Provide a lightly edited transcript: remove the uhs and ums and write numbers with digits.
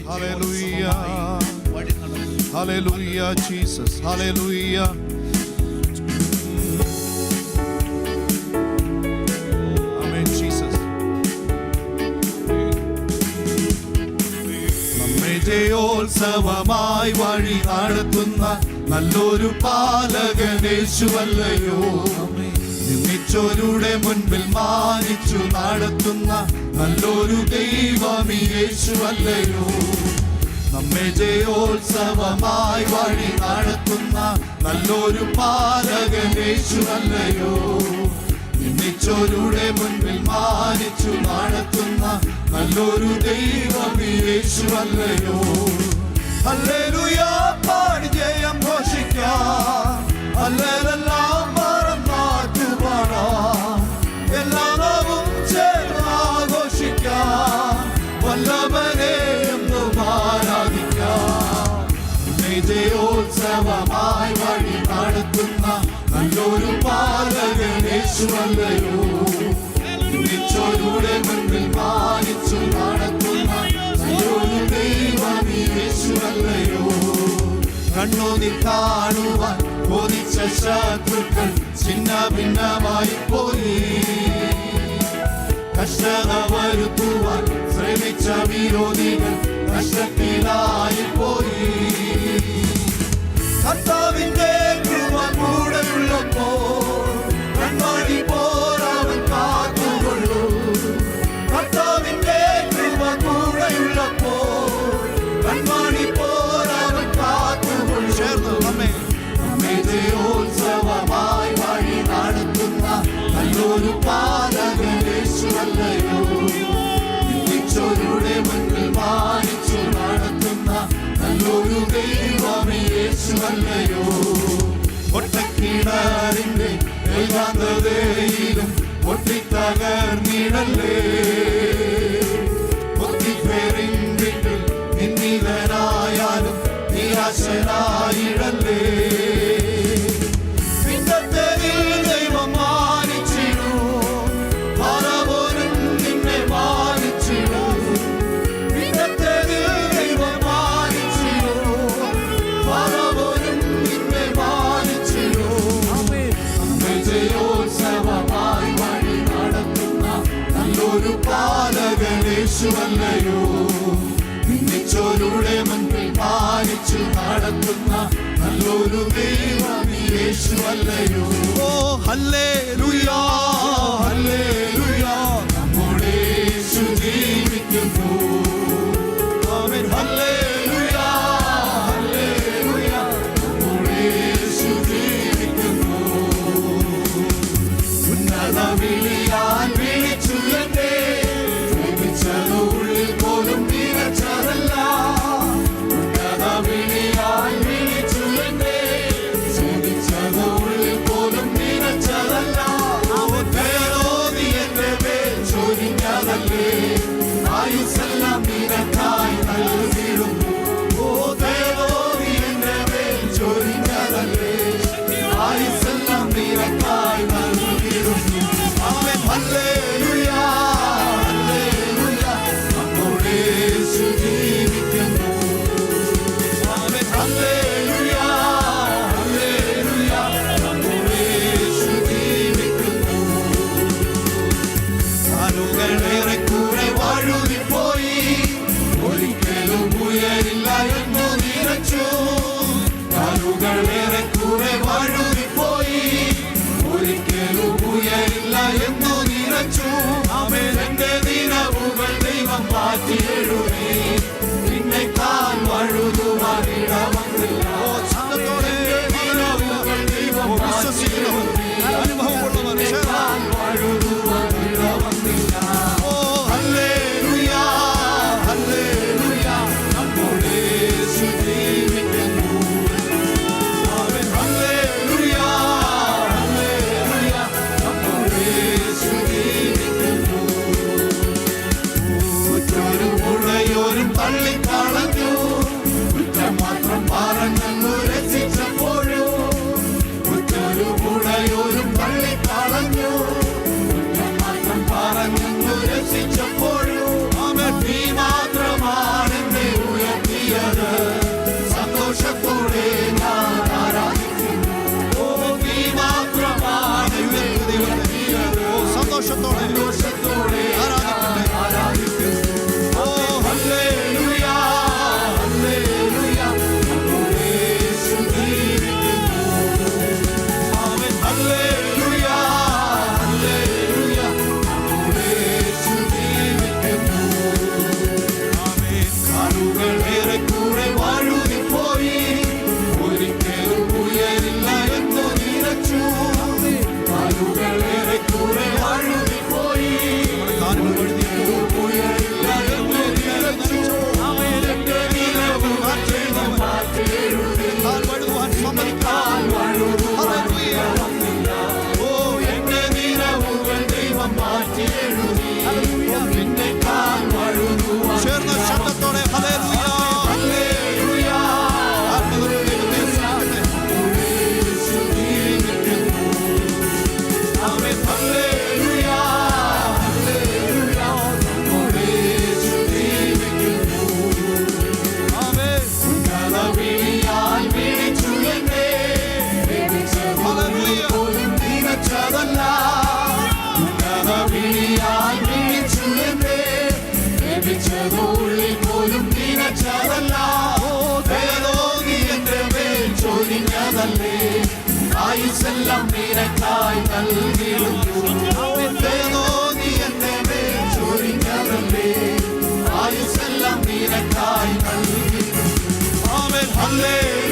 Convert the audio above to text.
Hallelujah. Hallelujah, Jesus. Hallelujah. Amen, Jesus. നമ്മെ ജയോത്സവമായി വഴി നടത്തുന്ന നല്ലൊരു പാലകൻ യേശുവല്ലയോ. നിന്നിച്ചോരുടെ മുൻപിൽ മാനിച്ചു നടത്തുന്ന നല്ലൊരു ദൈവം യേശുവല്ലയോ. നമ്മെ ജയോത്സവമായി വഴി നടത്തുന്ന നല്ലൊരു പാലകൻ യേശുവല്ലയോ. നിന്നിച്ചോരുടെ മുൻപിൽ മാനിച്ചു നടത്തുന്ന നല്ലൊരു ദൈവം യേശുവല്ലയോ. ഹല്ലേലൂയ പാടി ജയം ഘോഷിക്കാം. ഹല്ലേലൂയ മറന്നാട്ടു പാടാം. എല്ലാ നാവും ചേർന്ന് ആഘോഷിക്കാം. വല്ലഭനെ എന്നും ആരാധിക്കാം. ജയോത്സവമായി വഴി നടത്തുന്ന നല്ലൊരു പാലകൻ യേശുവല്ലയോ. നിന്നിച്ചോരുടെ മുൻപിൽ മാനിച്ചു നടത്തുന്ന നല്ലൊരു ദൈവം യേശുവല്ലയോ. കണ്ണുനീർ കാണുവാൻ കൊതിച്ച ശത്രുക്കൾ ചിന്ന ഭിന്നമായി പോയി. കഷ്ടത വരുത്തുവാൻ ശ്രമിച്ച വിരോധികൾ കഷ്ടത്തിലായി പോയി. കർത്താവിന്റെ കൃപ കൂടെയുള്ളപ്പോൾ കൺമണി പോലവൻ കാത്തുകൊള്ളൂ. കർത്താവിന്റെ കൃപ കൂടെയുള്ളപ്പോൾ കൺമണി പോലവൻ കാത്തുകൊള്ളൂ. ചേർന്ന് നമ്മെ ജയോത്സവമായി വഴി നടത്തുന്ന നല്ലൊരു പാലകൻ യേശുവല്ലയോ. നിന്നിച്ചോരുടെ മുൻപിൽ മാനിച്ചു നടത്തുന്ന നല്ലൊരു ദൈവം യേശുവല്ലയോ. ഒട്ടക്കിണറിന്റെ ഏകാന്തതയിലും പൊട്ടിത്തകർന്നിടല്ലേ. പൊത്തിപ്പേരിൻ വീട്ടിൽ നിന്നിതനായാലും നിരാശനായിടല്ലേ. യേശുവല്ലയോ. നിന്നിച്ചോരുടെ മുൻപിൽ മാനിച്ചു നടത്തുന്ന നല്ലൊരു ദൈവം യേശുവല്ലയോ. ഓ ഹല്ലേലൂയ ഹല്ലേലൂയ നമ്മുടെ യേശു ജീവിക്കുന്നു. ആമേൻ ഹല്ലേലൂയ ഹല്ലേലൂയ നമ്മുടെ യേശു ജീവിക്കുന്നു. ഉന്നത വിളിയാൽ വിളിച്ചു എന്നെ ഉള്ളിൽ പോലും നിറച്ചതല്ല. ഉന്നത വിളിയാൽ വിളിച്ചു എന്നെ ചോദിച്ചത് ഉള്ളിൽ പോലും നിറച്ചതല്ല. അവൻ വേറോതി എന്റെ മേൽ ചൊരിഞ്ഞതല്ലേ. ആയുസ്സെല്ലാം നിനക്കായി നൽകിടുന്നു. ഓ വേറോതി എന്റെ മേൽ ചൊരിഞ്ഞതല്ലേ. ആയുസ്സെല്ലാം നിനക്കായി നൽകിടുന്നു. അവൻ ഹല്ലേലൂയ യേശു ജീവിക്കുന്നു. ആമേൻ ഹല്ലേലൂയ ഹല്ലേലൂയ നമ്മുടെ യേശു ജീവിക്കുന്നു. കാലുകളേറെ കൂടെ വഴുതിപ്പോയി. ഒരിക്കലും ഉയരില്ല എന്നു നിറച്ചു. കാലുകളേറെ കൂടെ വഴുതിപ്പോയി. ഒരിക്കലും ഉയരില്ല എന്നു നിറച്ചു. ആമേൻ എന്റെ ദിനവുകൾ ദൈവം മാറ്റി എഴുതി. ഉള്ളിൽ പോലും നിനച്ചതല്ല. ദയതോന്നി എന്റെ മേൽ ചൊരിഞ്ഞതല്ലേ, ആയുസ്സെല്ലാം നിനക്കായി നൽകിയിടുന്നു. ദയതോന്നി എന്റെ മേൽ ചൊരിഞ്ഞതല്ലേ, ആയുസ്സെല്ലാം നിനക്കായി നൽകിയിടുന്നു. Amen hallelujah.